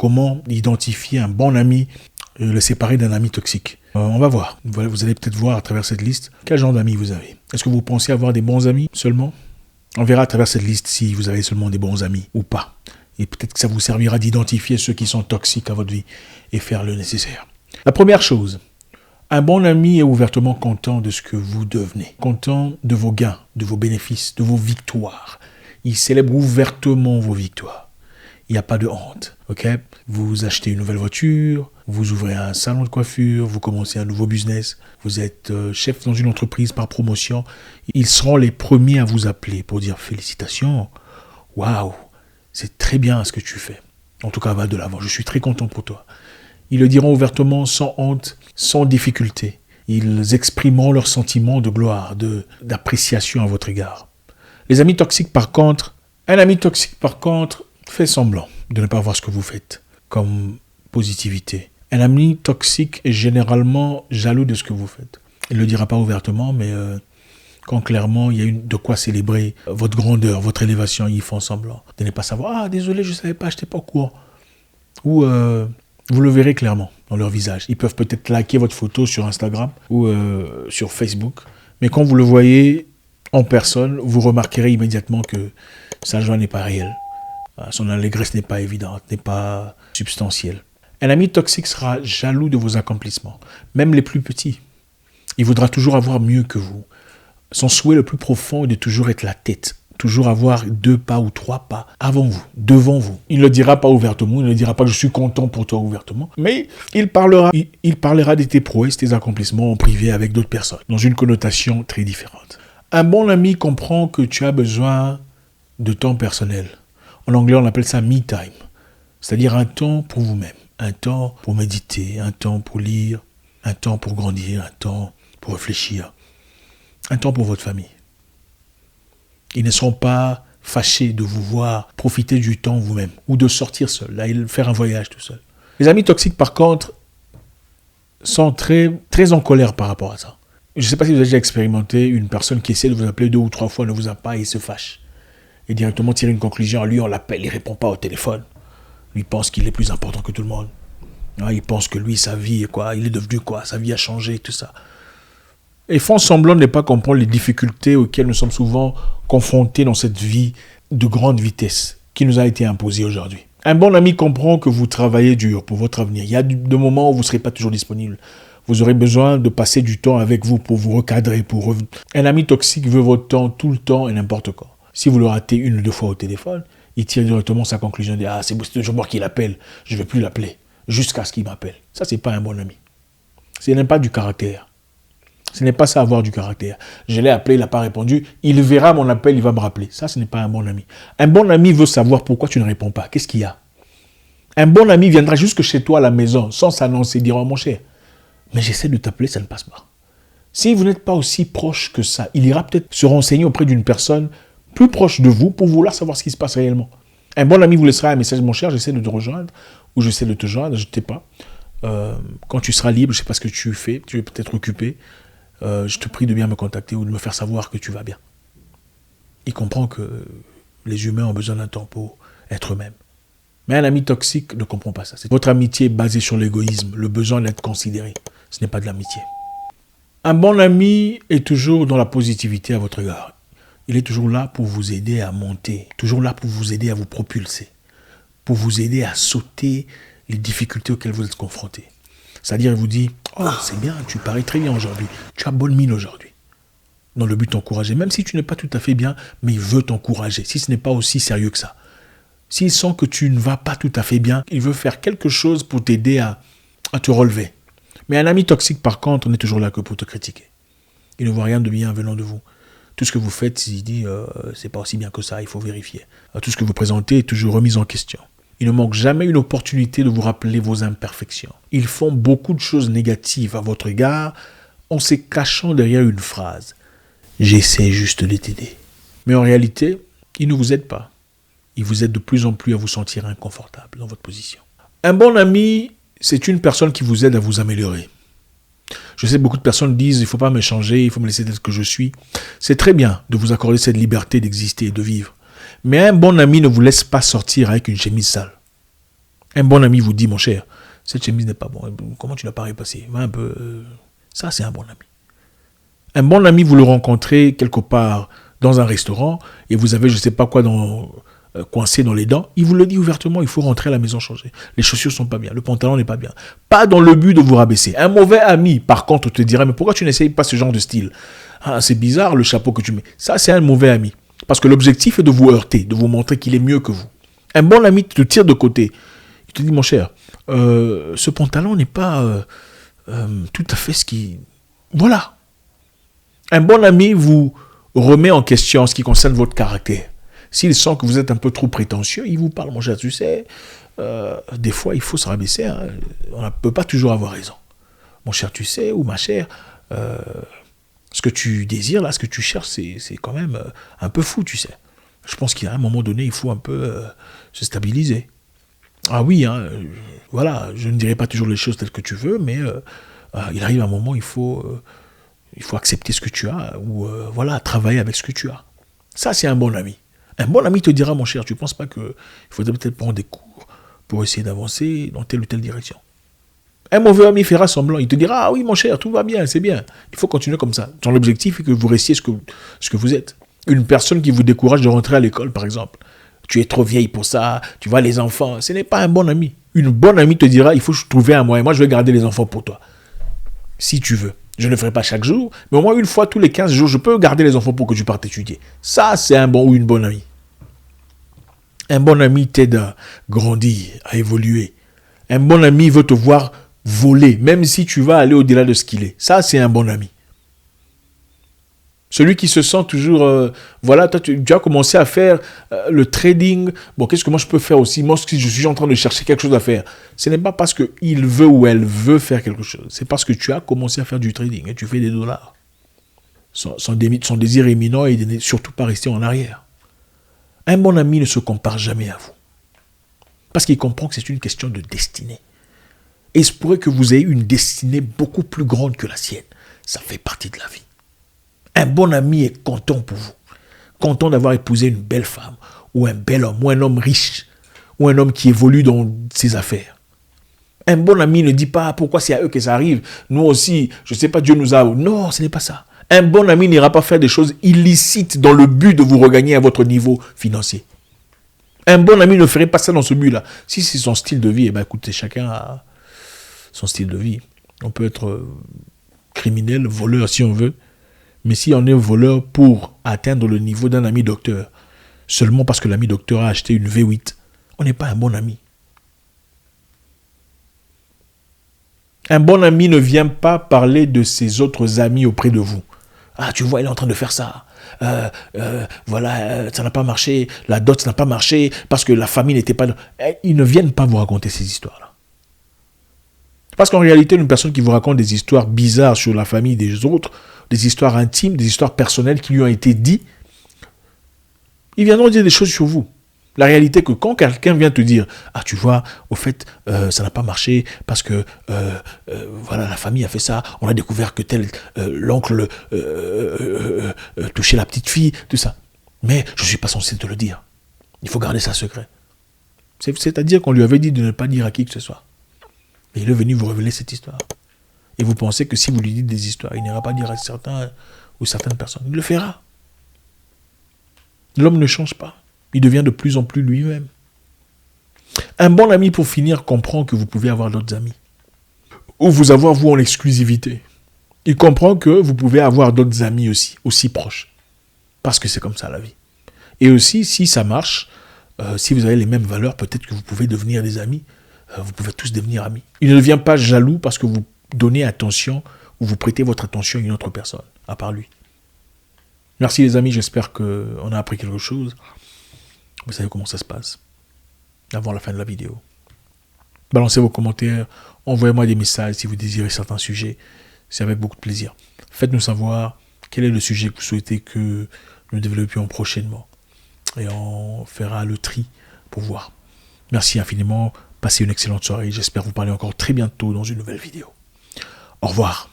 comment identifier un bon ami et le séparer d'un ami toxique. On va voir. Vous allez peut-être voir à travers cette liste quel genre d'amis vous avez. Est-ce que vous pensez avoir des bons amis seulement? On verra à travers cette liste si vous avez seulement des bons amis ou pas. Et peut-être que ça vous servira d'identifier ceux qui sont toxiques à votre vie et faire le nécessaire. La première chose, un bon ami est ouvertement content de ce que vous devenez, content de vos gains, de vos bénéfices, de vos victoires. Il célèbre ouvertement vos victoires. Il n'y a pas de honte, ok? Vous achetez une nouvelle voiture, vous ouvrez un salon de coiffure, vous commencez un nouveau business, vous êtes chef dans une entreprise par promotion. Ils seront les premiers à vous appeler pour dire félicitations. Waouh, c'est très bien ce que tu fais. En tout cas, va de l'avant, je suis très content pour toi. Ils le diront ouvertement, sans honte, sans difficulté. Ils exprimeront leurs sentiments de gloire, d'appréciation à votre égard. Les amis toxiques, par contre, un ami toxique, par contre, fait semblant de ne pas voir ce que vous faites comme positivité. Un ami toxique est généralement jaloux de ce que vous faites. Il ne le dira pas ouvertement, mais quand clairement il y a de quoi célébrer votre grandeur, votre élévation, ils font semblant de ne pas savoir. Ah, désolé, je ne savais pas, je n'étais pas au courant. Ou vous le verrez clairement dans leur visage. Ils peuvent peut-être liker votre photo sur Instagram ou sur Facebook, mais quand vous le voyez en personne, vous remarquerez immédiatement que sa joie n'est pas réelle. Son allégresse n'est pas évidente, n'est pas substantielle. Un ami toxique sera jaloux de vos accomplissements, même les plus petits. Il voudra toujours avoir mieux que vous. Son souhait le plus profond est de toujours être la tête, toujours avoir 2 pas ou 3 pas avant vous, devant vous. Il ne le dira pas ouvertement, il ne le dira pas « je suis content pour toi » ouvertement, mais il parlera de tes prouesses, tes accomplissements en privé avec d'autres personnes, dans une connotation très différente. Un bon ami comprend que tu as besoin de temps personnel. En anglais, on appelle ça « me time », c'est-à-dire un temps pour vous-même, un temps pour méditer, un temps pour lire, un temps pour grandir, un temps pour réfléchir, un temps pour votre famille. Ils ne seront pas fâchés de vous voir profiter du temps vous-même ou de sortir seul, faire un voyage tout seul. Les amis toxiques, par contre, sont très, très en colère par rapport à ça. Je ne sais pas si vous avez déjà expérimenté une personne qui essaie de vous appeler 2 ou 3 fois, ne vous a pas et se fâche. Et directement tirer une conclusion. Lui, on l'appelle, il ne répond pas au téléphone. Lui pense qu'il est plus important que tout le monde. Il pense que lui, sa vie, il est devenu quoi, sa vie a changé, tout ça. Et font semblant de ne pas comprendre les difficultés auxquelles nous sommes souvent confrontés dans cette vie de grande vitesse qui nous a été imposée aujourd'hui. Un bon ami comprend que vous travaillez dur pour votre avenir. Il y a des moments où vous ne serez pas toujours disponible. Vous aurez besoin de passer du temps avec vous pour vous recadrer. Un ami toxique veut votre temps tout le temps et n'importe quoi. Si vous le ratez 1 ou 2 fois au téléphone, il tire directement sa conclusion et dit « Ah, c'est toujours moi qui l'appelle, je ne vais plus l'appeler. » Jusqu'à ce qu'il m'appelle. Ça, ce n'est pas un bon ami. Ce n'est pas du caractère. Ce n'est pas ça avoir du caractère. Je l'ai appelé, il n'a pas répondu. Il verra mon appel, il va me rappeler. Ça, ce n'est pas un bon ami. Un bon ami veut savoir pourquoi tu ne réponds pas. Qu'est-ce qu'il y a? Un bon ami viendra jusque chez toi à la maison sans s'annoncer, dire « Oh mon cher, mais j'essaie de t'appeler, ça ne passe pas. » Si vous n'êtes pas aussi proche que ça, il ira peut-être se renseigner auprès d'une personne plus proche de vous pour vouloir savoir ce qui se passe réellement. Un bon ami vous laissera un message « Mon cher, j'essaie de te rejoindre » ou « J'essaie de te joindre, je ne t'ai pas. Quand tu seras libre, je ne sais pas ce que tu fais, tu es peut-être occupé. Je te prie de bien me contacter ou de me faire savoir que tu vas bien. » Il comprend que les humains ont besoin d'un temps pour être eux-mêmes. Mais un ami toxique ne comprend pas ça. Votre amitié est basée sur l'égoïsme, le besoin d'être considéré. Ce n'est pas de l'amitié. Un bon ami est toujours dans la positivité à votre égard. Il est toujours là pour vous aider à monter, toujours là pour vous aider à vous propulser, pour vous aider à sauter les difficultés auxquelles vous êtes confrontés. C'est-à-dire, il vous dit « Oh, c'est bien, tu parais très bien aujourd'hui. Tu as bonne mine aujourd'hui. » Dans le but d'encourager, même si tu n'es pas tout à fait bien, mais il veut t'encourager, si ce n'est pas aussi sérieux que ça. S'il sent que tu ne vas pas tout à fait bien, il veut faire quelque chose pour t'aider à te relever. Mais un ami toxique, par contre, n'est toujours là que pour te critiquer. Il ne voit rien de bien venant de vous. Tout ce que vous faites, il dit c'est pas aussi bien que ça, il faut vérifier. Tout ce que vous présentez est toujours remis en question. Il ne manque jamais une opportunité de vous rappeler vos imperfections. Ils font beaucoup de choses négatives à votre égard en se cachant derrière une phrase. J'essaie juste de t'aider. Mais en réalité, ils ne vous aident pas. Ils vous aident de plus en plus à vous sentir inconfortable dans votre position. Un bon ami, c'est une personne qui vous aide à vous améliorer. Je sais, beaucoup de personnes disent, il ne faut pas me changer, il faut me laisser tel que je suis. C'est très bien de vous accorder cette liberté d'exister et de vivre. Mais un bon ami ne vous laisse pas sortir avec une chemise sale. Un bon ami vous dit, mon cher, cette chemise n'est pas bonne. Comment tu l'as pas repassée? Va un peu. Ça, c'est un bon ami. Un bon ami, vous le rencontrez quelque part dans un restaurant et vous avez je ne sais pas quoi coincé dans les dents. Il vous le dit ouvertement, il faut rentrer à la maison changer. Les chaussures sont pas bien, le pantalon n'est pas bien. Pas dans le but de vous rabaisser. Un mauvais ami, par contre, te dira, mais pourquoi tu n'essayes pas ce genre de style? Ah, c'est bizarre le chapeau que tu mets. Ça, c'est un mauvais ami. Parce que l'objectif est de vous heurter, de vous montrer qu'il est mieux que vous. Un bon ami te tire de côté. Il te dit, mon cher, ce pantalon n'est pas tout à fait ce qui... Voilà. Un bon ami vous remet en question en ce qui concerne votre caractère. S'il sent que vous êtes un peu trop prétentieux, il vous parle, mon cher, tu sais, des fois, il faut se rabaisser. Hein. On ne peut pas toujours avoir raison. Mon cher, tu sais, ou ma chère, ce que tu désires, là, ce que tu cherches, c'est quand même un peu fou, tu sais. Je pense qu'à un moment donné, il faut un peu se stabiliser. Ah oui, hein, voilà, je ne dirai pas toujours les choses telles que tu veux, mais il arrive un moment, il faut accepter ce que tu as, ou voilà, travailler avec ce que tu as. Ça, c'est un bon ami. Un bon ami te dira, mon cher, tu ne penses pas qu'il faudrait peut-être prendre des cours pour essayer d'avancer dans telle ou telle direction. Un mauvais ami fera semblant, il te dira, ah oui, mon cher, tout va bien, c'est bien. Il faut continuer comme ça. Ton objectif est que vous restiez ce que vous êtes. Une personne qui vous décourage de rentrer à l'école, par exemple. Tu es trop vieille pour ça, tu vois les enfants, ce n'est pas un bon ami. Une bonne amie te dira, il faut trouver un moyen, moi je vais garder les enfants pour toi. Si tu veux. Je ne le ferai pas chaque jour, mais au moins une fois tous les 15 jours, je peux garder les enfants pour que tu partes étudier. Ça, c'est un bon ou une bonne amie. Un bon ami t'aide à grandir, à évoluer. Un bon ami veut te voir voler, même si tu vas aller au-delà de ce qu'il est. Ça, c'est un bon ami. Celui qui se sent toujours, voilà, toi, tu as commencé à faire le trading. Bon, qu'est-ce que moi je peux faire aussi? Moi, si je suis en train de chercher quelque chose à faire, ce n'est pas parce qu'il veut ou elle veut faire quelque chose. C'est parce que tu as commencé à faire du trading et tu fais des dollars. Son désir éminent et de ne surtout pas rester en arrière. Un bon ami ne se compare jamais à vous. Parce qu'il comprend que c'est une question de destinée. Et il se pourrait que vous ayez une destinée beaucoup plus grande que la sienne. Ça fait partie de la vie. Un bon ami est content pour vous. Content d'avoir épousé une belle femme, ou un bel homme, ou un homme riche, ou un homme qui évolue dans ses affaires. Un bon ami ne dit pas pourquoi c'est à eux que ça arrive. Nous aussi, je ne sais pas, Dieu nous a... Non, ce n'est pas ça. Un bon ami n'ira pas faire des choses illicites dans le but de vous regagner à votre niveau financier. Un bon ami ne ferait pas ça dans ce but-là. Si c'est son style de vie, eh bien, écoutez, chacun a son style de vie. On peut être criminel, voleur si on veut. Mais si on est voleur pour atteindre le niveau d'un ami docteur, seulement parce que l'ami docteur a acheté une V8, on n'est pas un bon ami. Un bon ami ne vient pas parler de ses autres amis auprès de vous. Ah, tu vois, il est en train de faire ça. Voilà, ça n'a pas marché. La dot, ça n'a pas marché parce que la famille n'était pas... Ils ne viennent pas vous raconter ces histoires-là. Parce qu'en réalité, une personne qui vous raconte des histoires bizarres sur la famille des autres, des histoires intimes, des histoires personnelles qui lui ont été dites, ils viendront dire des choses sur vous. La réalité est que quand quelqu'un vient te dire « Ah, tu vois, au fait, ça n'a pas marché parce que voilà, la famille a fait ça, on a découvert que l'oncle touchait la petite fille, tout ça. Mais je ne suis pas censé te le dire. Il faut garder ça secret. » C'est-à-dire qu'on lui avait dit de ne pas dire à qui que ce soit. Et il est venu vous révéler cette histoire. Et vous pensez que si vous lui dites des histoires, il n'ira pas dire à certains ou certaines personnes. Il le fera. L'homme ne change pas. Il devient de plus en plus lui-même. Un bon ami, pour finir, comprend que vous pouvez avoir d'autres amis. Ou vous avoir, vous, en exclusivité. Il comprend que vous pouvez avoir d'autres amis aussi proches. Parce que c'est comme ça la vie. Et aussi, si ça marche, si vous avez les mêmes valeurs, peut-être que vous pouvez devenir des amis. Vous pouvez tous devenir amis. Il ne devient pas jaloux parce que vous donnez attention ou vous prêtez votre attention à une autre personne, à part lui. Merci les amis, j'espère qu'on a appris quelque chose. Vous savez comment ça se passe avant la fin de la vidéo. Balancez vos commentaires, envoyez-moi des messages si vous désirez certains sujets. C'est avec beaucoup de plaisir. Faites-nous savoir quel est le sujet que vous souhaitez que nous développions prochainement. Et on fera le tri pour voir. Merci infiniment. Passez une excellente soirée. J'espère vous parler encore très bientôt dans une nouvelle vidéo. Au revoir.